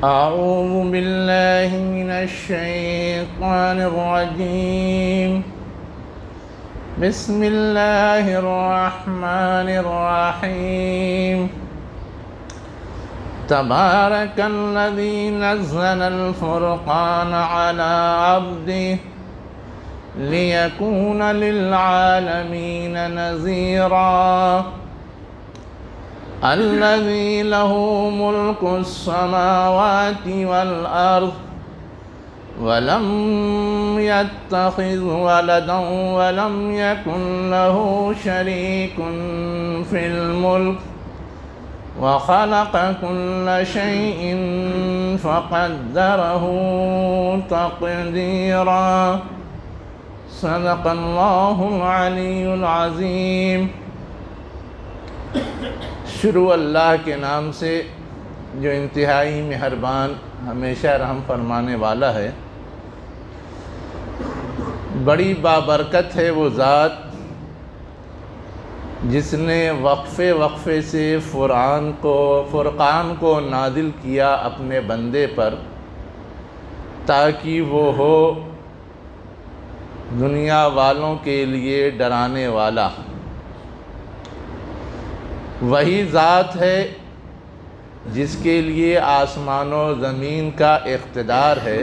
أعوذ بالله من الشيطان الرجيم. بسم الله الرحمن الرحيم. تبارك الذي نزل الفرقان على عبده ليكون للعالمين نذيرا. الذي له ملك السماوات والأرض ولم يتخذ ولدا ولم يكن له شريك في الملك وخلق كل شيء فقدره تقديرا. صدق اللہ العلی العظیم. شروع اللہ کے نام سے جو انتہائی مہربان ہمیشہ رحم فرمانے والا ہے. بڑی بابرکت ہے وہ ذات جس نے وقفے وقفے سے فرقان کو نازل کیا اپنے بندے پر تاکہ وہ ہو دنیا والوں کے لیے ڈرانے والا. وہی ذات ہے جس کے لیے آسمان و زمین کا اقتدار ہے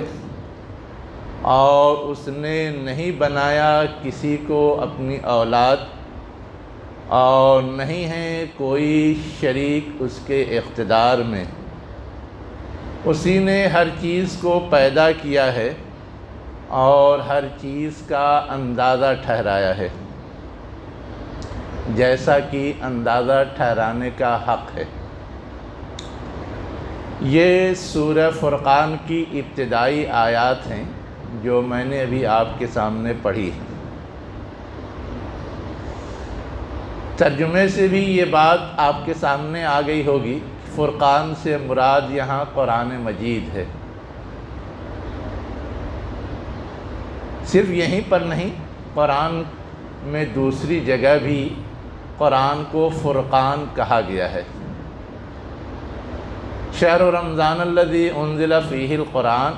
اور اس نے نہیں بنایا کسی کو اپنی اولاد اور نہیں ہے کوئی شریک اس کے اقتدار میں. اسی نے ہر چیز کو پیدا کیا ہے اور ہر چیز کا اندازہ ٹھہرایا ہے جیسا کہ اندازہ ٹھہرانے کا حق ہے. یہ سورہ فرقان کی ابتدائی آیات ہیں جو میں نے ابھی آپ کے سامنے پڑھی. ترجمے سے بھی یہ بات آپ کے سامنے آ گئی ہوگی. فرقان سے مراد یہاں قرآن مجید ہے. صرف یہیں پر نہیں، قرآن میں دوسری جگہ بھی قرآن کو فرقان کہا گیا ہے. شہر رمضان الذی انزل فیہ القرآن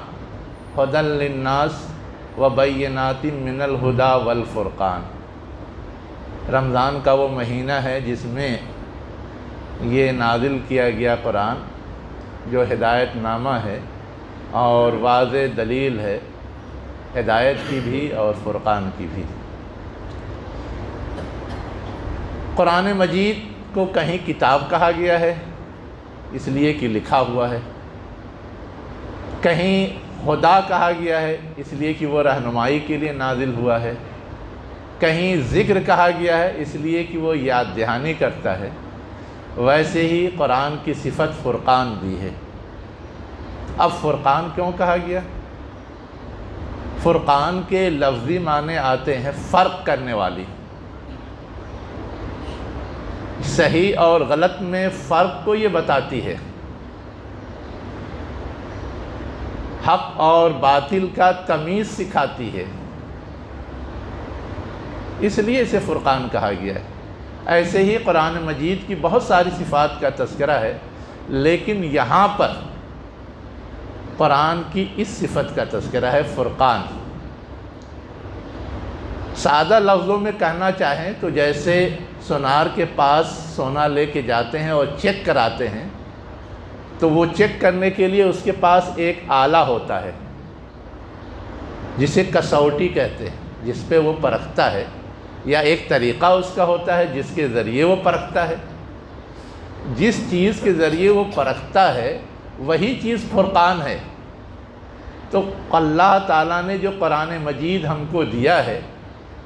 ھدی للناس وبینات من الھدی والفرقان. رمضان کا وہ مہینہ ہے جس میں یہ نازل کیا گیا قرآن جو ہدایت نامہ ہے اور واضح دلیل ہے، ہدایت کی بھی اور فرقان کی بھی. قرآن مجید کو کہیں کتاب کہا گیا ہے اس لیے کہ لکھا ہوا ہے، کہیں ہدا کہا گیا ہے اس لیے کہ وہ رہنمائی کے لیے نازل ہوا ہے، کہیں ذکر کہا گیا ہے اس لیے کہ وہ یاد دہانی کرتا ہے. ویسے ہی قرآن کی صفت فرقان بھی ہے. اب فرقان کیوں کہا گیا؟ فرقان کے لفظی معنی آتے ہیں فرق کرنے والی. صحیح اور غلط میں فرق کو یہ بتاتی ہے، حق اور باطل کا تمیز سکھاتی ہے، اس لیے اسے فرقان کہا گیا ہے. ایسے ہی قرآن مجید کی بہت ساری صفات کا تذکرہ ہے، لیکن یہاں پر قرآن کی اس صفت کا تذکرہ ہے فرقان. سادہ لفظوں میں کہنا چاہیں تو جیسے سونار کے پاس سونا لے کے جاتے ہیں اور چیک کراتے ہیں تو وہ چیک کرنے کے لیے اس کے پاس ایک آلہ ہوتا ہے جسے کسوٹی کہتے ہیں، جس پہ وہ پرکھتا ہے، یا ایک طریقہ اس کا ہوتا ہے جس کے ذریعے وہ پرکھتا ہے. جس چیز کے ذریعے وہ پرکھتا ہے وہی چیز فرقان ہے. تو اللہ تعالیٰ نے جو قرآن مجید ہم کو دیا ہے،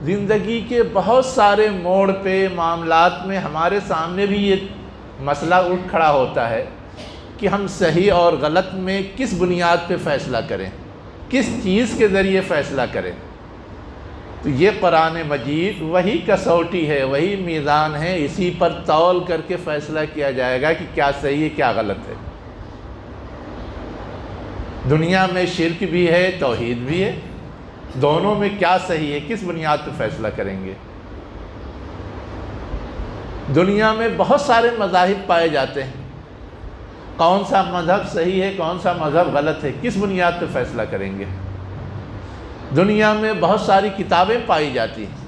زندگی کے بہت سارے موڑ پہ معاملات میں ہمارے سامنے بھی یہ مسئلہ اٹھ کھڑا ہوتا ہے کہ ہم صحیح اور غلط میں کس بنیاد پہ فیصلہ کریں، کس چیز کے ذریعے فیصلہ کریں. تو یہ قرآن مجید وہی کسوٹی ہے، وہی میزان ہے، اسی پر تول کر کے فیصلہ کیا جائے گا کہ کیا صحیح ہے کیا غلط ہے. دنیا میں شرک بھی ہے، توحید بھی ہے، دونوں میں کیا صحیح ہے، کس بنیاد پہ فیصلہ کریں گے. دنیا میں بہت سارے مذاہب پائے جاتے ہیں کون سا مذہب صحیح ہے، کون سا مذہب غلط ہے، کس بنیاد پہ فیصلہ کریں گے؟ دنیا میں بہت ساری کتابیں پائی جاتی ہیں،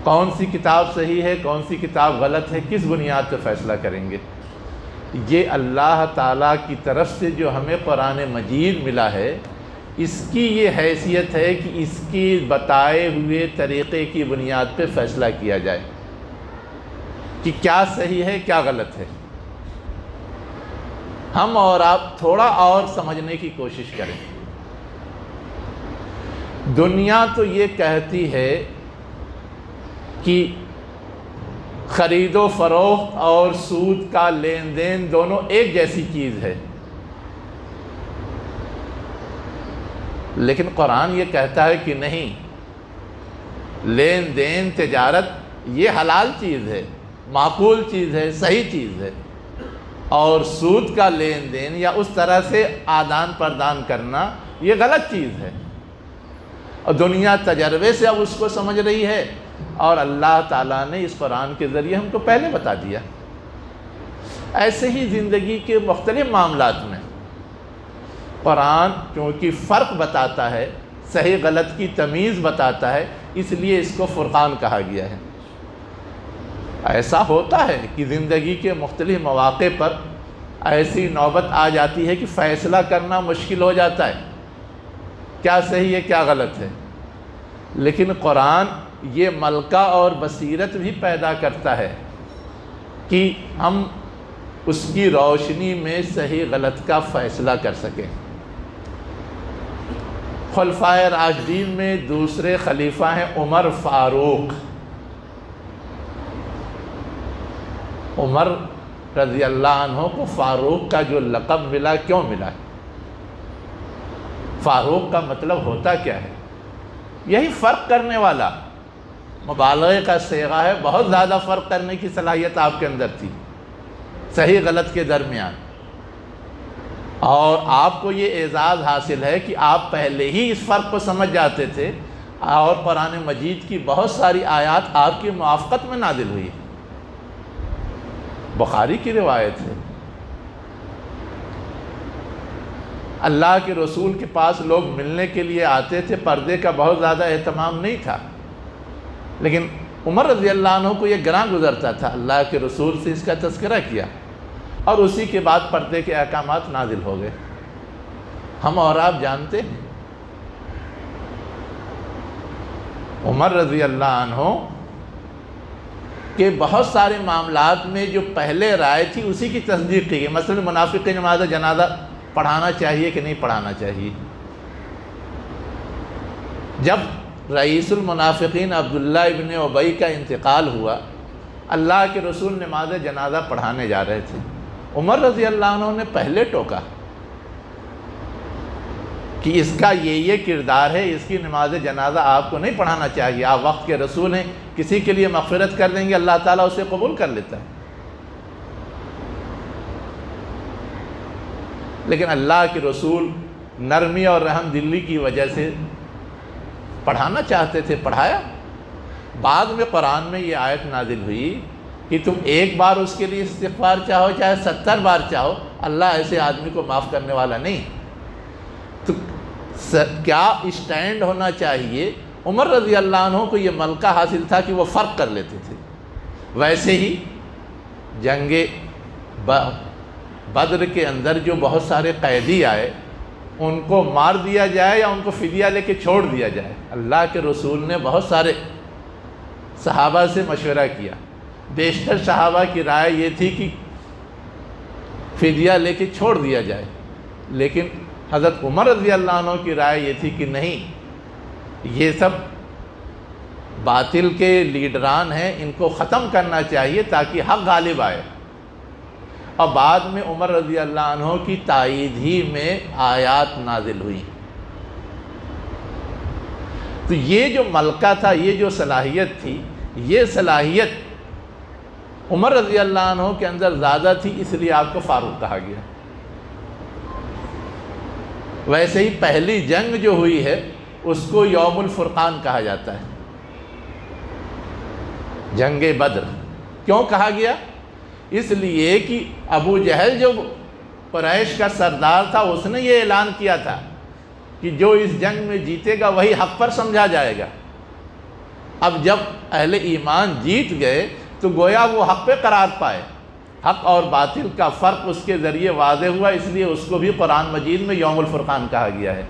کون سی کتاب صحیح ہے، کون سی کتاب غلط ہے، کس بنیاد پہ فیصلہ کریں گے؟ یہ اللہ تعالیٰ کی طرف سے جو ہمیں قرآن مجید ملا ہے، اس کی یہ حیثیت ہے کہ اس کی بتائے ہوئے طریقے کی بنیاد پہ فیصلہ کیا جائے کہ کیا صحیح ہے، کیا غلط ہے۔ ہم اور آپ تھوڑا اور سمجھنے کی کوشش کریں۔ دنیا تو یہ کہتی ہے کہ خرید و فروخت اور سود کا لین دین دونوں ایک جیسی چیز ہے، لیکن قرآن یہ کہتا ہے کہ نہیں، لین دین تجارت یہ حلال چیز ہے، معقول چیز ہے، صحیح چیز ہے، اور سود کا لین دین یا اس طرح سے آدان پردان کرنا یہ غلط چیز ہے۔ اور دنیا تجربے سے اب اس کو سمجھ رہی ہے، اور اللہ تعالیٰ نے اس قرآن کے ذریعے ہم کو پہلے بتا دیا۔ ایسے ہی زندگی کے مختلف معاملات میں قرآن چونکہ فرق بتاتا ہے، صحیح غلط کی تمیز بتاتا ہے، اس لیے اس کو فرقان کہا گیا ہے۔ ایسا ہوتا ہے کہ زندگی کے مختلف مواقع پر ایسی نوبت آ جاتی ہے کہ فیصلہ کرنا مشکل ہو جاتا ہے، کیا صحیح ہے کیا غلط ہے، لیکن قرآن یہ ملکہ اور بصیرت بھی پیدا کرتا ہے کہ ہم اس کی روشنی میں صحیح غلط کا فیصلہ کر سکیں۔ خلفائے راشدین میں دوسرے خلیفہ ہیں عمر فاروق۔ عمر رضی اللہ عنہ کو فاروق کا جو لقب ملا، کیوں ملا؟ فاروق کا مطلب ہوتا کیا ہے؟ یہی فرق کرنے والا، مبالغے کا صیغہ ہے، بہت زیادہ فرق کرنے کی صلاحیت آپ کے اندر تھی صحیح غلط کے درمیان، اور آپ کو یہ اعزاز حاصل ہے کہ آپ پہلے ہی اس فرق کو سمجھ جاتے تھے، اور قرآن مجید کی بہت ساری آیات آپ کی موافقت میں نازل ہوئی۔ بخاری کی روایت ہے، اللہ کے رسول کے پاس لوگ ملنے کے لیے آتے تھے، پردے کا بہت زیادہ اہتمام نہیں تھا، لیکن عمر رضی اللہ عنہ کو یہ گراں گزرتا تھا، اللہ کے رسول سے اس کا تذکرہ کیا، اور اسی کے بعد پردے کے احکامات نازل ہو گئے۔ ہم اور آپ جانتے ہیں عمر رضی اللہ عنہ کہ بہت سارے معاملات میں جو پہلے رائے تھی اسی کی تصدیق کی گئی، مثلا منافق کی نماز جنازہ پڑھانا چاہیے کہ نہیں پڑھانا چاہیے۔ جب رئیس المنافقین عبداللہ ابن ابی کا انتقال ہوا، اللہ کے رسول نماز جنازہ پڑھانے جا رہے تھے، عمر رضی اللہ عنہ نے پہلے ٹوکا کہ اس کا یہ کردار ہے، اس کی نماز جنازہ آپ کو نہیں پڑھانا چاہیے، آپ وقت کے رسول ہیں، کسی کے لیے مغفرت کر دیں گے، اللہ تعالیٰ اسے قبول کر لیتا ہے۔ لیکن اللہ کے رسول نرمی اور رحم دلی کی وجہ سے پڑھانا چاہتے تھے، پڑھایا۔ بعد میں قرآن میں یہ آیت نازل ہوئی کہ تم ایک بار اس کے لیے استغفار چاہو چاہے 70 بار چاہو، اللہ ایسے آدمی کو معاف کرنے والا نہیں۔ تو کیا اسٹینڈ ہونا چاہیے؟ عمر رضی اللہ عنہ کو یہ ملکہ حاصل تھا کہ وہ فرق کر لیتے تھے۔ ویسے ہی جنگ بدر کے اندر جو بہت سارے قیدی آئے، ان کو مار دیا جائے یا ان کو فدیہ لے کے چھوڑ دیا جائے، اللہ کے رسول نے بہت سارے صحابہ سے مشورہ کیا۔ بیشتر صحابہ کی رائے یہ تھی کہ فدیہ لے کے چھوڑ دیا جائے، لیکن حضرت عمر رضی اللہ عنہ کی رائے یہ تھی کہ نہیں، یہ سب باطل کے لیڈران ہیں، ان کو ختم کرنا چاہیے تاکہ حق غالب آئے۔ اور بعد میں عمر رضی اللہ عنہ کی تائید ہی میں آیات نازل ہوئی۔ تو یہ جو ملکہ تھا، یہ جو صلاحیت تھی، یہ صلاحیت عمر رضی اللہ عنہ کے اندر زیادہ تھی، اس لیے آپ کو فاروق کہا گیا۔ ویسے ہی پہلی جنگ جو ہوئی ہے اس کو یوم الفرقان کہا جاتا ہے، جنگ بدر۔ کیوں کہا گیا؟ اس لیے کہ ابو جہل جو قریش کا سردار تھا اس نے یہ اعلان کیا تھا کہ جو اس جنگ میں جیتے گا وہی حق پر سمجھا جائے گا۔ اب جب اہل ایمان جیت گئے تو گویا وہ حق پہ قرار پائے، حق اور باطل کا فرق اس کے ذریعے واضح ہوا، اس لیے اس کو بھی قرآن مجید میں یوم الفرقان کہا گیا ہے۔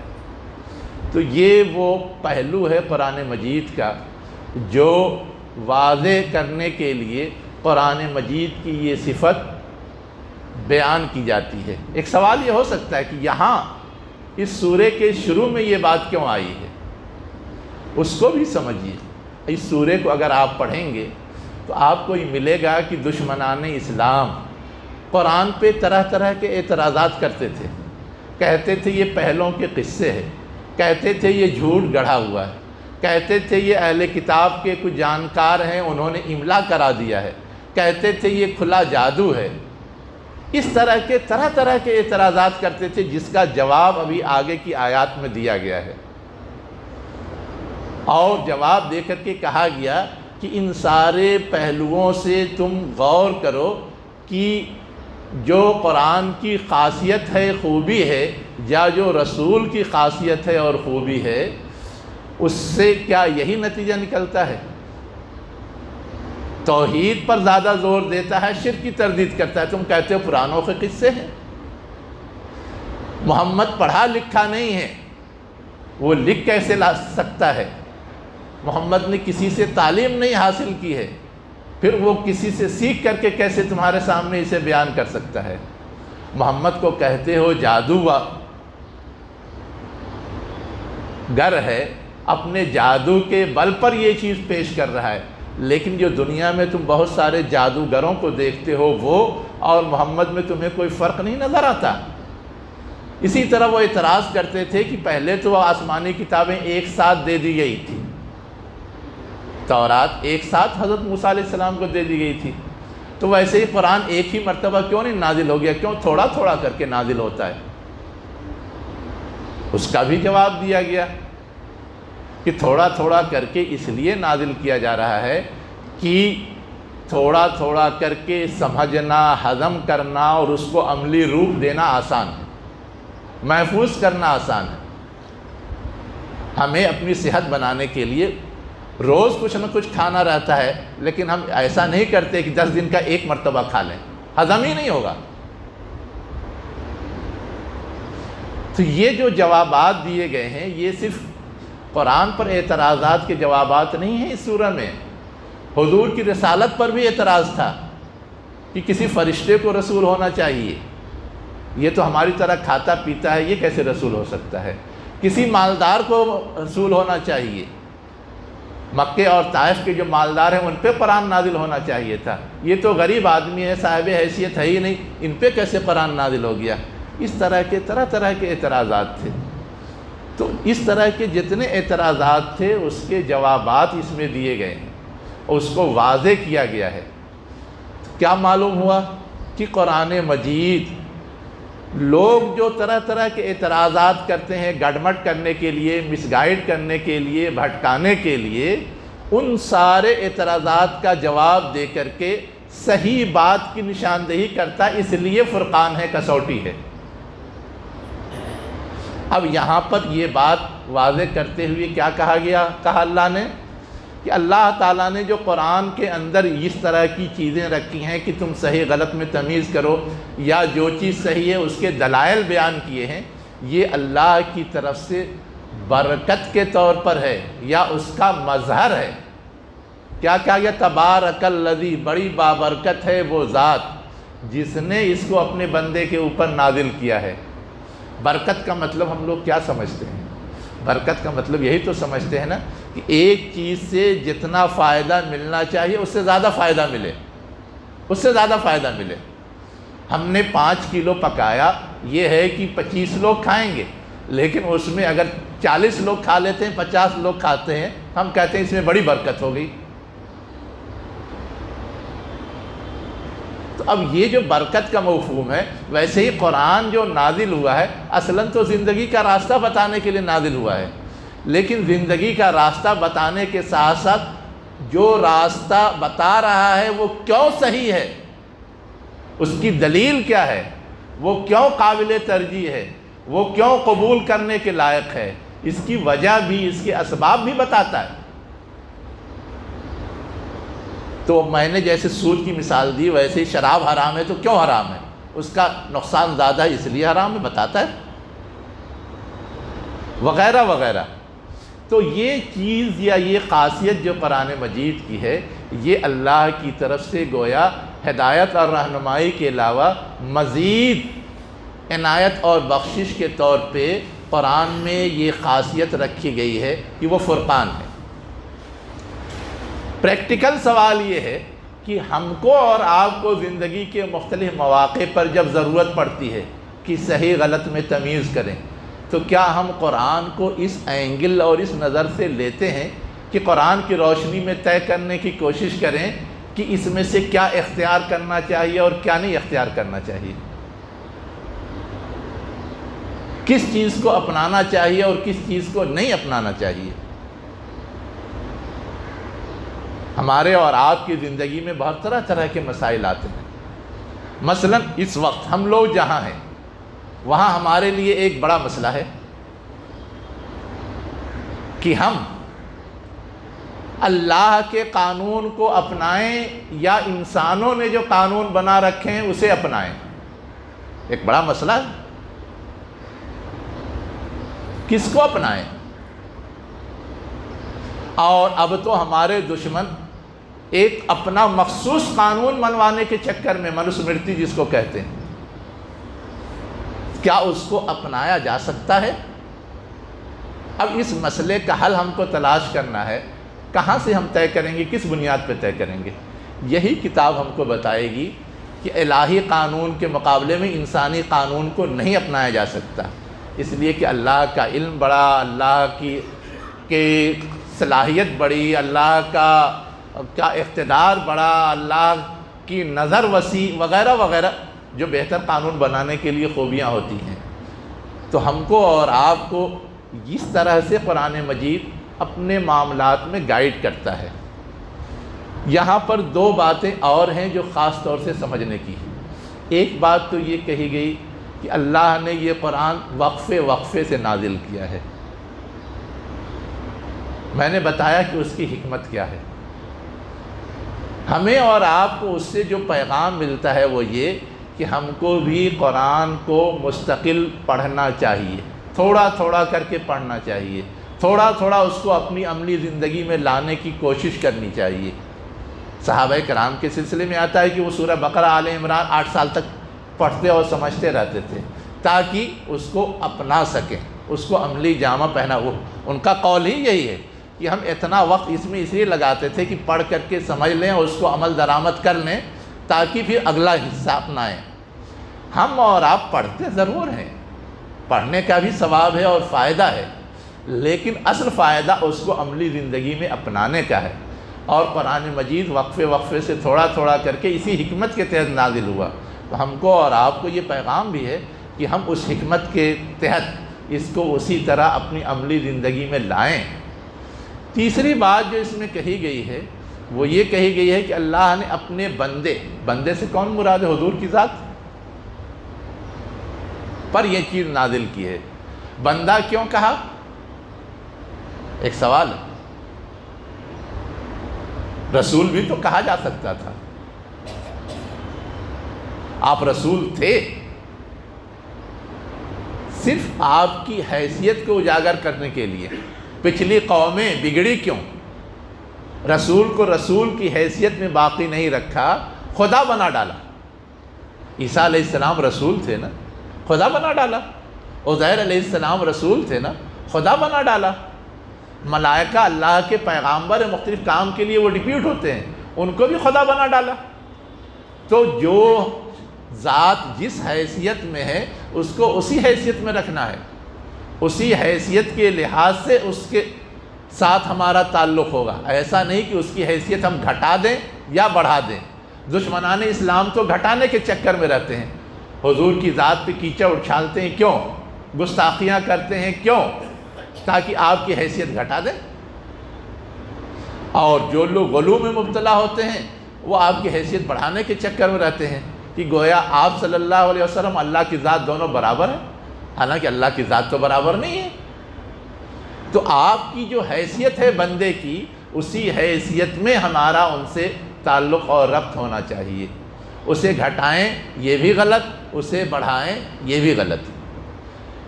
تو یہ وہ پہلو ہے قرآن مجید کا جو واضح کرنے کے لیے قرآن مجید کی یہ صفت بیان کی جاتی ہے۔ ایک سوال یہ ہو سکتا ہے کہ یہاں اس سورے کے شروع میں یہ بات کیوں آئی ہے؟ اس کو بھی سمجھیے۔ اس سورے کو اگر آپ پڑھیں گے تو آپ کو یہ ملے گا کہ دشمنان اسلام قرآن پہ طرح طرح کے اعتراضات کرتے تھے، کہتے تھے یہ پہلوں کے قصے ہیں، کہتے تھے یہ جھوٹ گڑھا ہوا ہے، کہتے تھے یہ اہل کتاب کے کچھ جانکار ہیں انہوں نے املا کرا دیا ہے، کہتے تھے یہ کھلا جادو ہے۔ اس طرح طرح کے اعتراضات کرتے تھے، جس کا جواب ابھی آگے کی آیات میں دیا گیا ہے، اور جواب دے کر کے کہا گیا کہ ان سارے پہلوؤں سے تم غور کرو کہ جو قرآن کی خاصیت ہے، خوبی ہے، یا جو رسول کی خاصیت ہے اور خوبی ہے، اس سے کیا یہی نتیجہ نکلتا ہے؟ توحید پر زیادہ زور دیتا ہے، شرک کی تردید کرتا ہے۔ تم کہتے ہو پرانوں کے قصے ہیں، محمد پڑھا لکھا نہیں ہے، وہ لکھ کیسے لا سکتا ہے؟ محمد نے کسی سے تعلیم نہیں حاصل کی ہے، پھر وہ کسی سے سیکھ کر کے کیسے تمہارے سامنے اسے بیان کر سکتا ہے؟ محمد کو کہتے ہو جادو گر ہے، اپنے جادو کے بل پر یہ چیز پیش کر رہا ہے، لیکن جو دنیا میں تم بہت سارے جادوگروں کو دیکھتے ہو وہ اور محمد میں تمہیں کوئی فرق نہیں نظر آتا۔ اسی طرح وہ اعتراض کرتے تھے کہ پہلے تو آسمانی کتابیں ایک ساتھ دے دی گئی تھی، تورات ایک ساتھ حضرت موسیٰ علیہ السلام کو دے دی گئی تھی، تو ویسے ہی قرآن ایک ہی مرتبہ کیوں نہیں نازل ہو گیا، کیوں تھوڑا تھوڑا کر کے نازل ہوتا ہے؟ اس کا بھی جواب دیا گیا کہ تھوڑا تھوڑا کر کے اس لیے نازل کیا جا رہا ہے کہ تھوڑا تھوڑا کر کے سمجھنا، ہضم کرنا اور اس کو عملی روپ دینا آسان ہے، محفوظ کرنا آسان ہے۔ ہمیں اپنی صحت بنانے کے لیے روز کچھ نہ کچھ کھانا رہتا ہے، لیکن ہم ایسا نہیں کرتے کہ 10 دن کا ایک مرتبہ کھا لیں، ہضم ہی نہیں ہوگا۔ تو یہ جو جوابات دیے گئے ہیں یہ صرف قرآن پر اعتراضات کے جوابات نہیں ہیں، اس سورہ میں حضور کی رسالت پر بھی اعتراض تھا کہ کسی فرشتے کو رسول ہونا چاہیے، یہ تو ہماری طرح کھاتا پیتا ہے، یہ کیسے رسول ہو سکتا ہے؟ کسی مالدار کو رسول ہونا چاہیے، مکے اور طائف کے جو مالدار ہیں ان پہ قرآن نازل ہونا چاہیے تھا، یہ تو غریب آدمی ہے، صاحب حیثیت ہے ہی نہیں، ان پہ کیسے قرآن نازل ہو گیا؟ اس طرح کے اعتراضات تھے۔ تو اس طرح کے جتنے اعتراضات تھے اس کے جوابات اس میں دیے گئے ہیں اور اس کو واضح کیا گیا ہے۔ کیا معلوم ہوا کہ قرآن مجید لوگ جو طرح طرح کے اعتراضات کرتے ہیں گڑمٹ کرنے کے لیے، مس گائیڈ کرنے کے لیے، بھٹکانے کے لیے، ان سارے اعتراضات کا جواب دے کر کے صحیح بات کی نشاندہی کرتا، اس لیے فرقان ہے، کسوٹی ہے۔ اب یہاں پر یہ بات واضح کرتے ہوئے کیا کہا اللہ نے کہ اللہ تعالیٰ نے جو قرآن کے اندر اس طرح کی چیزیں رکھی ہیں کہ تم صحیح غلط میں تمیز کرو، یا جو چیز صحیح ہے اس کے دلائل بیان کیے ہیں، یہ اللہ کی طرف سے برکت کے طور پر ہے یا اس کا مظہر ہے۔ کیا کہا گیا؟ تبارک الذی، بڑی بابرکت ہے وہ ذات جس نے اس کو اپنے بندے کے اوپر نازل کیا ہے۔ برکت کا مطلب ہم لوگ کیا سمجھتے ہیں؟ برکت کا مطلب یہی تو سمجھتے ہیں نا کہ ایک چیز سے جتنا فائدہ ملنا چاہیے اس سے زیادہ فائدہ ملے، اس سے زیادہ فائدہ ملے۔ ہم نے 5 کلو پکایا، یہ ہے کہ 25 لوگ کھائیں گے، لیکن اس میں اگر 40 لوگ کھا لیتے ہیں، 50 لوگ کھاتے ہیں، ہم کہتے ہیں اس میں بڑی برکت ہو گئی۔ تو اب یہ جو برکت کا مفہوم ہے، ویسے ہی قرآن جو نازل ہوا ہے اصلاً تو زندگی کا راستہ بتانے کے لیے نازل ہوا ہے، لیکن زندگی کا راستہ بتانے کے ساتھ ساتھ جو راستہ بتا رہا ہے وہ کیوں صحیح ہے، اس کی دلیل کیا ہے، وہ کیوں قابل ترجیح ہے، وہ کیوں قبول کرنے کے لائق ہے، اس کی وجہ بھی، اس کے اسباب بھی بتاتا ہے۔ تو میں نے جیسے سود کی مثال دی، ویسے ہی شراب حرام ہے تو کیوں حرام ہے، اس کا نقصان زیادہ ہے اس لیے حرام ہے، بتاتا ہے، وغیرہ وغیرہ۔ تو یہ چیز یا یہ خاصیت جو قرآن مجید کی ہے، یہ اللہ کی طرف سے گویا ہدایت اور رہنمائی کے علاوہ مزید عنایت اور بخشش کے طور پہ قرآن میں یہ خاصیت رکھی گئی ہے کہ وہ فرقان ہے۔ پریکٹیکل سوال یہ ہے کہ ہم کو اور آپ کو زندگی کے مختلف مواقع پر جب ضرورت پڑتی ہے کہ صحیح غلط میں تمیز کریں، تو کیا ہم قرآن کو اس اینگل اور اس نظر سے لیتے ہیں کہ قرآن کی روشنی میں طے کرنے کی کوشش کریں کہ اس میں سے کیا اختیار کرنا چاہیے اور کیا نہیں اختیار کرنا چاہیے، کس چیز کو اپنانا چاہیے اور کس چیز کو نہیں اپنانا چاہیے؟ ہمارے اور آپ کی زندگی میں بہت طرح طرح کے مسائل آتے ہیں۔ مثلا اس وقت ہم لوگ جہاں ہیں وہاں ہمارے لیے ایک بڑا مسئلہ ہے کہ ہم اللہ کے قانون کو اپنائیں یا انسانوں نے جو قانون بنا رکھے ہیں اسے اپنائیں۔ ایک بڑا مسئلہ ہے، کس کو اپنائیں؟ اور اب تو ہمارے دشمن ایک اپنا مخصوص قانون منوانے کے چکر میں، منوسمرتی جس کو کہتے ہیں، کیا اس کو اپنایا جا سکتا ہے؟ اب اس مسئلے کا حل ہم کو تلاش کرنا ہے، کہاں سے ہم طے کریں گے، کس بنیاد پہ طے کریں گے؟ یہی کتاب ہم کو بتائے گی کہ الہی قانون کے مقابلے میں انسانی قانون کو نہیں اپنایا جا سکتا، اس لیے کہ اللہ کا علم بڑا، اللہ کی صلاحیت بڑی، اللہ کا اقتدار بڑا، اللہ کی نظر وسیع وغیرہ وغیرہ، جو بہتر قانون بنانے کے لیے خوبیاں ہوتی ہیں۔ تو ہم کو اور آپ کو اس طرح سے قرآن مجید اپنے معاملات میں گائیڈ کرتا ہے۔ یہاں پر دو باتیں اور ہیں جو خاص طور سے سمجھنے کی ہیں۔ ایک بات تو یہ کہی گئی کہ اللہ نے یہ قرآن وقفے وقفے سے نازل کیا ہے۔ میں نے بتایا کہ اس کی حکمت کیا ہے۔ ہمیں اور آپ کو اس سے جو پیغام ملتا ہے وہ یہ کہ ہم کو بھی قرآن کو مستقل پڑھنا چاہیے، تھوڑا تھوڑا کر کے پڑھنا چاہیے، تھوڑا تھوڑا اس کو اپنی عملی زندگی میں لانے کی کوشش کرنی چاہیے۔ صحابہ کرام کے سلسلے میں آتا ہے کہ وہ سورہ بقرہ آل عمران 8 سال تک پڑھتے اور سمجھتے رہتے تھے تاکہ اس کو اپنا سکیں، اس کو عملی جامہ پہنا۔ وہ ان کا قول ہی یہی ہے کہ ہم اتنا وقت اس میں اس لیے لگاتے تھے کہ پڑھ کر کے سمجھ لیں اور اس کو عمل درآمد کر لیں تاکہ پھر اگلا حصہ اپنائیں۔ ہم اور آپ پڑھتے ضرور ہیں، پڑھنے کا بھی ثواب ہے اور فائدہ ہے، لیکن اصل فائدہ اس کو عملی زندگی میں اپنانے کا ہے۔ اور قرآن مجید وقفے وقفے سے تھوڑا تھوڑا کر کے اسی حکمت کے تحت نازل ہوا۔ تو ہم کو اور آپ کو یہ پیغام بھی ہے کہ ہم اس حکمت کے تحت اس کو اسی طرح اپنی عملی زندگی میں لائیں۔ تیسری بات جو اس میں کہی گئی ہے وہ یہ کہی گئی ہے کہ اللہ نے اپنے بندے سے کون مراد ہے؟ حضور کی ذات پر یہ چیز نازل کی ہے۔ بندہ کیوں کہا؟ ایک سوال ہے۔ رسول بھی تو کہا جا سکتا تھا، آپ رسول تھے، صرف آپ کی حیثیت کو اجاگر کرنے کے لیے۔ پچھلی قومیں بگڑی کیوں؟ رسول کو رسول کی حیثیت میں باقی نہیں رکھا، خدا بنا ڈالا۔ عیسیٰ علیہ السلام رسول تھے نا، خدا بنا ڈالا۔ عزیر علیہ السلام رسول تھے نا، خدا بنا ڈالا۔ ملائکہ اللہ کے پیغامبر مختلف کام کے لیے وہ ڈپیوٹ ہوتے ہیں، ان کو بھی خدا بنا ڈالا۔ تو جو ذات جس حیثیت میں ہے اس کو اسی حیثیت میں رکھنا ہے، اسی حیثیت کے لحاظ سے اس کے ساتھ ہمارا تعلق ہوگا۔ ایسا نہیں کہ اس کی حیثیت ہم گھٹا دیں یا بڑھا دیں۔ دشمنان اسلام تو گھٹانے کے چکر میں رہتے ہیں، حضور کی ذات پہ کیچڑ اچھالتے ہیں، کیوں؟ گستاخیاں کرتے ہیں، کیوں؟ تاکہ آپ کی حیثیت گھٹا دیں۔ اور جو لوگ غلو میں مبتلا ہوتے ہیں وہ آپ کی حیثیت بڑھانے کے چکر میں رہتے ہیں کہ کہ گویا آپ صلی اللہ علیہ وسلم اللہ کی ذات دونوں برابر ہیں، حالانکہ اللہ کی ذات تو برابر نہیں ہے۔ تو آپ کی جو حیثیت ہے بندے کی، اسی حیثیت میں ہمارا ان سے تعلق اور ربط ہونا چاہیے۔ اسے گھٹائیں یہ بھی غلط، اسے بڑھائیں یہ بھی غلط۔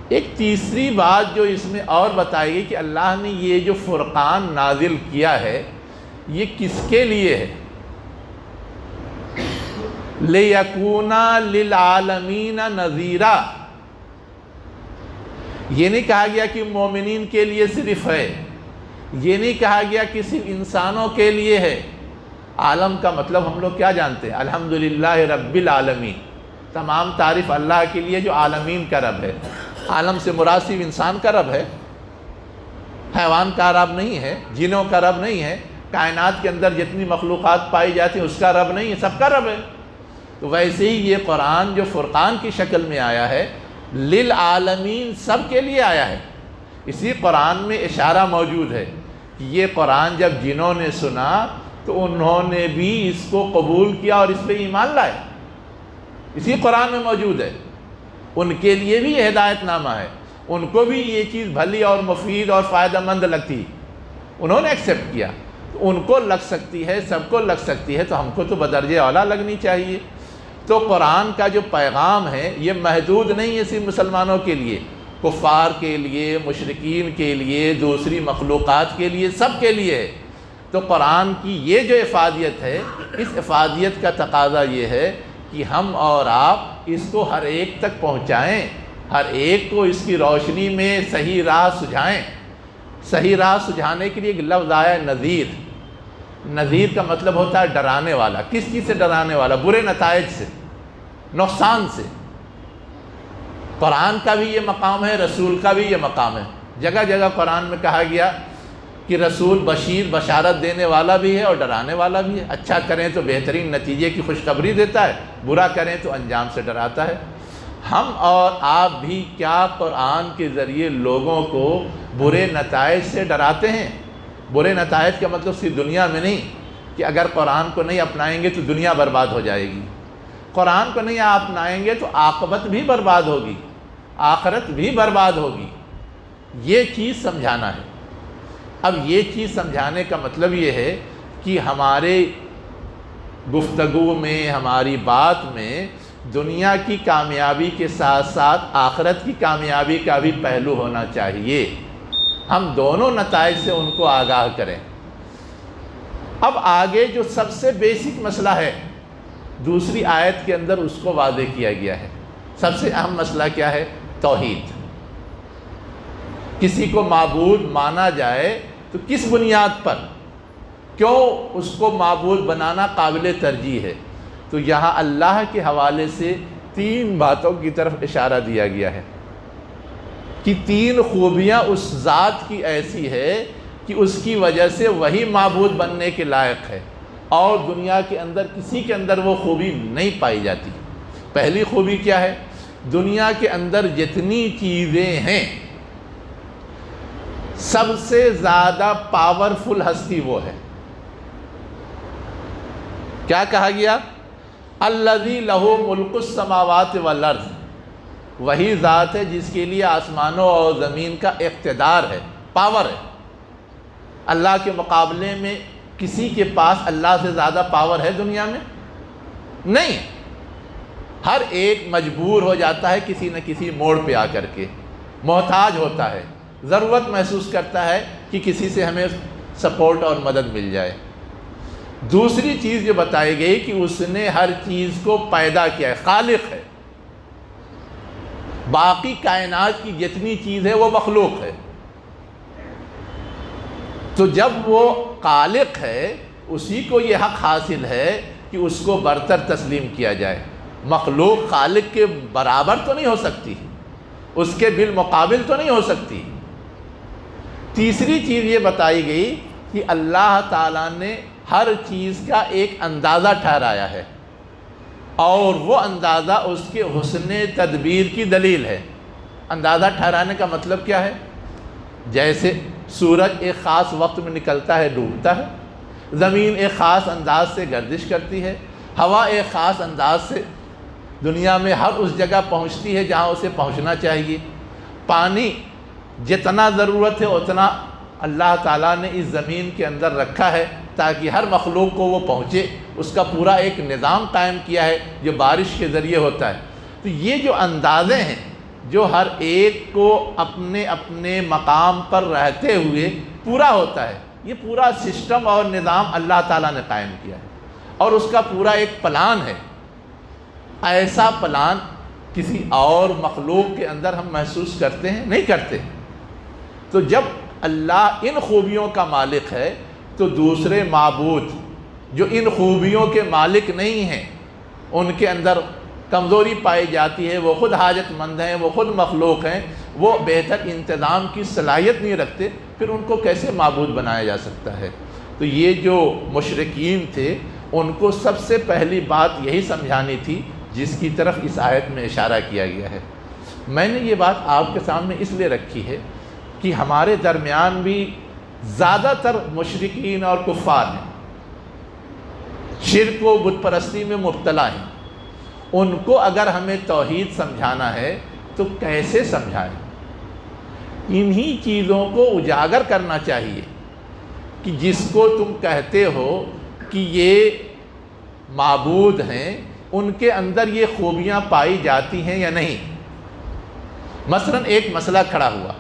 ایک تیسری بات جو اس میں اور بتائی گئی کہ اللہ نے یہ جو فرقان نازل کیا ہے یہ کس کے لیے ہے؟ لِيَكُونَ لِلْعَالَمِينَ نَذِيرًا۔ یہ نہیں کہا گیا کہ مومنین کے لیے صرف ہے، یہ نہیں کہا گیا کہ صرف انسانوں کے لیے ہے۔ عالم کا مطلب ہم لوگ کیا جانتے ہیں؟ الحمدللہ رب العالمین، تمام تعریف اللہ کے لیے جو عالمین کا رب ہے۔ عالم سے مراد صرف انسان کا رب ہے، حیوان کا رب نہیں ہے، جنوں کا رب نہیں ہے، کائنات کے اندر جتنی مخلوقات پائی جاتی ہیں اس کا رب نہیں ہے، سب کا رب ہے۔ تو ویسے ہی یہ قرآن جو فرقان کی شکل میں آیا ہے، للعالمین سب کے لیے آیا ہے۔ اسی قرآن میں اشارہ موجود ہے کہ یہ قرآن جب جنہوں نے سنا تو انہوں نے بھی اس کو قبول کیا اور اس پہ ایمان لائے، اسی قرآن میں موجود ہے۔ ان کے لیے بھی یہ ہدایت نامہ ہے، ان کو بھی یہ چیز بھلی اور مفید اور فائدہ مند لگتی، انہوں نے ایکسیپٹ کیا۔ تو ان کو لگ سکتی ہے، سب کو لگ سکتی ہے، تو ہم کو تو بدرجہ اولیٰ لگنی چاہیے۔ تو قرآن کا جو پیغام ہے یہ محدود نہیں ہے صرف مسلمانوں کے لیے، کفار کے لیے، مشرکین کے لیے، دوسری مخلوقات کے لیے، سب کے لیے ہے۔ تو قرآن کی یہ جو افادیت ہے، اس افادیت کا تقاضا یہ ہے کہ ہم اور آپ اس کو ہر ایک تک پہنچائیں، ہر ایک کو اس کی روشنی میں صحیح راہ سجھائیں۔ صحیح راہ سجھانے کے لیے ایک لفظ آیا ہے نذیر۔ نذیر کا مطلب ہوتا ہے ڈرانے والا۔ کس چیز سے ڈرانے والا؟ برے نتائج سے، نقصان سے۔ قرآن کا بھی یہ مقام ہے، رسول کا بھی یہ مقام ہے۔ جگہ جگہ قرآن میں کہا گیا کہ رسول بشیر، بشارت دینے والا بھی ہے اور ڈرانے والا بھی ہے۔ اچھا کریں تو بہترین نتیجے کی خوشخبری دیتا ہے، برا کریں تو انجام سے ڈراتا ہے۔ ہم اور آپ بھی کیا قرآن کے ذریعے لوگوں کو برے نتائج سے ڈراتے ہیں؟ برے نتائج کا مطلب صرف دنیا میں نہیں کہ اگر قرآن کو نہیں اپنائیں گے تو دنیا برباد ہو جائے گی، قرآن کو نہیں اپنائیں گے تو عاقبت بھی برباد ہوگی، آخرت بھی برباد ہوگی۔ یہ چیز سمجھانا ہے۔ اب یہ چیز سمجھانے کا مطلب یہ ہے کہ ہمارے گفتگو میں، ہماری بات میں دنیا کی کامیابی کے ساتھ ساتھ آخرت کی کامیابی کا بھی پہلو ہونا چاہیے۔ ہم دونوں نتائج سے ان کو آگاہ کریں۔ اب آگے جو سب سے بیسک مسئلہ ہے دوسری آیت کے اندر اس کو واضح کیا گیا ہے۔ سب سے اہم مسئلہ کیا ہے؟ توحید۔ کسی کو معبود مانا جائے تو کس بنیاد پر، کیوں اس کو معبود بنانا قابل ترجیح ہے؟ تو یہاں اللہ کے حوالے سے 3 باتوں کی طرف اشارہ دیا گیا ہے کہ 3 خوبیاں اس ذات کی ایسی ہے کہ اس کی وجہ سے وہی معبود بننے کے لائق ہے، اور دنیا کے اندر کسی کے اندر وہ خوبی نہیں پائی جاتی۔ پہلی خوبی کیا ہے؟ دنیا کے اندر جتنی چیزیں ہیں سب سے زیادہ پاورفل ہستی وہ ہے۔ کیا کہا گیا؟ الذی لہ ملک السماوات والارض، وہی ذات ہے جس کے لیے آسمانوں اور زمین کا اقتدار ہے، پاور ہے۔ اللہ کے مقابلے میں کسی کے پاس اللہ سے زیادہ پاور ہے دنیا میں؟ نہیں۔ ہر ایک مجبور ہو جاتا ہے کسی نہ کسی موڑ پہ آ کر کے، محتاج ہوتا ہے، ضرورت محسوس کرتا ہے کہ کسی سے ہمیں سپورٹ اور مدد مل جائے۔ دوسری چیز جو بتائی گئی کہ اس نے ہر چیز کو پیدا کیا ہے، خالق ہے۔ باقی کائنات کی جتنی چیز ہے وہ مخلوق ہے۔ تو جب وہ خالق ہے اسی کو یہ حق حاصل ہے کہ اس کو برتر تسلیم کیا جائے۔ مخلوق خالق کے برابر تو نہیں ہو سکتی، اس کے بالمقابل تو نہیں ہو سکتی۔ تیسری چیز یہ بتائی گئی کہ اللہ تعالیٰ نے ہر چیز کا ایک اندازہ ٹھہرایا ہے، اور وہ اندازہ اس کے حسن تدبیر کی دلیل ہے۔ اندازہ ٹھہرانے کا مطلب کیا ہے؟ جیسے سورج ایک خاص وقت میں نکلتا ہے، ڈوبتا ہے، زمین ایک خاص انداز سے گردش کرتی ہے، ہوا ایک خاص انداز سے دنیا میں ہر اس جگہ پہنچتی ہے جہاں اسے پہنچنا چاہیے۔ پانی جتنا ضرورت ہے اتنا اللہ تعالیٰ نے اس زمین کے اندر رکھا ہے تاکہ ہر مخلوق کو وہ پہنچے، اس کا پورا ایک نظام قائم کیا ہے جو بارش کے ذریعے ہوتا ہے۔ تو یہ جو اندازے ہیں جو ہر ایک کو اپنے اپنے مقام پر رہتے ہوئے پورا ہوتا ہے، یہ پورا سسٹم اور نظام اللہ تعالیٰ نے قائم کیا ہے، اور اس کا پورا ایک پلان ہے۔ ایسا پلان کسی اور مخلوق کے اندر ہم محسوس کرتے ہیں؟ نہیں کرتے۔ تو جب اللہ ان خوبیوں کا مالک ہے تو دوسرے معبود جو ان خوبیوں کے مالک نہیں ہیں، ان کے اندر کمزوری پائی جاتی ہے، وہ خود حاجت مند ہیں، وہ خود مخلوق ہیں، وہ بہتر انتظام کی صلاحیت نہیں رکھتے، پھر ان کو کیسے معبود بنایا جا سکتا ہے؟ تو یہ جو مشرکین تھے ان کو سب سے پہلی بات یہی سمجھانی تھی جس کی طرف اس آیت میں اشارہ کیا گیا ہے۔ میں نے یہ بات آپ کے سامنے اس لیے رکھی ہے کہ ہمارے درمیان بھی زیادہ تر مشرکین اور کفار ہیں، شرک و بت پرستی میں مبتلا ہیں۔ ان کو اگر ہمیں توحید سمجھانا ہے تو کیسے سمجھائیں؟ انہی چیزوں کو اجاگر کرنا چاہیے کہ جس کو تم کہتے ہو کہ یہ معبود ہیں ان کے اندر یہ خوبیاں پائی جاتی ہیں یا نہیں۔ مثلا ایک مسئلہ کھڑا ہوا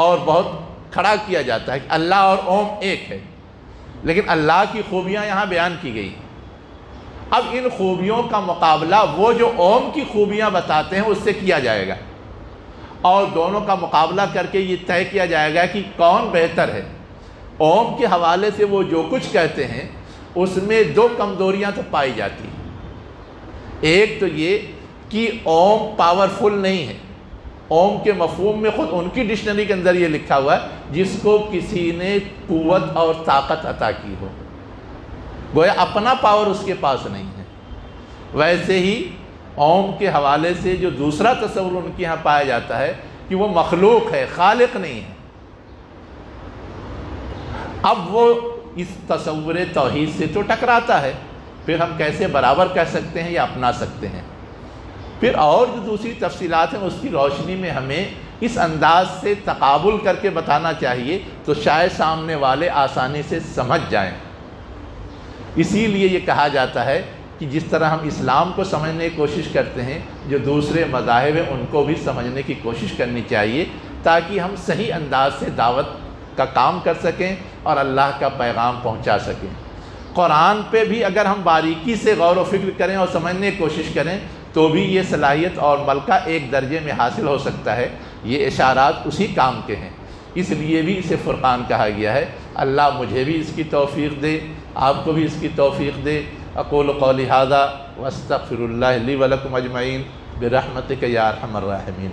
اور بہت کھڑا کیا جاتا ہے کہ اللہ اور اوم ایک ہے، لیکن اللہ کی خوبیاں یہاں بیان کی گئی۔ اب ان خوبیوں کا مقابلہ وہ جو اوم کی خوبیاں بتاتے ہیں اس سے کیا جائے گا، اور دونوں کا مقابلہ کر کے یہ طے کیا جائے گا کہ کون بہتر ہے۔ اوم کے حوالے سے وہ جو کچھ کہتے ہیں اس میں دو کمزوریاں تو پائی جاتی ہیں۔ ایک تو یہ کہ اوم پاورفل نہیں ہے۔ اوم کے مفہوم میں خود ان کی ڈکشنری کے اندر یہ لکھا ہوا ہے جس کو کسی نے قوت اور طاقت عطا کی ہو، گویا اپنا پاور اس کے پاس نہیں ہے۔ ویسے ہی اوم کے حوالے سے جو دوسرا تصور ان کے یہاں پایا جاتا ہے کہ وہ مخلوق ہے، خالق نہیں ہے۔ اب وہ اس تصور توحید سے تو ٹکراتا ہے، پھر ہم کیسے برابر کہہ سکتے ہیں یا اپنا سکتے ہیں؟ پھر اور جو دوسری تفصیلات ہیں اس کی روشنی میں ہمیں اس انداز سے تقابل کر کے بتانا چاہیے تو شاید سامنے والے آسانی سے سمجھ جائیں۔ اسی لیے یہ کہا جاتا ہے کہ جس طرح ہم اسلام کو سمجھنے کی کوشش کرتے ہیں، جو دوسرے مذاہب ہیں ان کو بھی سمجھنے کی کوشش کرنی چاہیے تاکہ ہم صحیح انداز سے دعوت کا کام کر سکیں اور اللہ کا پیغام پہنچا سکیں۔ قرآن پہ بھی اگر ہم باریکی سے غور و فکر کریں اور سمجھنے کی کوشش کریں تو بھی یہ صلاحیت اور ملکہ ایک درجے میں حاصل ہو سکتا ہے۔ یہ اشارات اسی کام کے ہیں، اس لیے بھی اسے فرقان کہا گیا ہے۔ اللہ مجھے بھی اس کی توفیق دے، آپ کو بھی اس کی توفیق دے۔ اقول قولی ھذا واستغفر اللہ لی ولکم اجمعین برحمتک یا ارحم الراحمین۔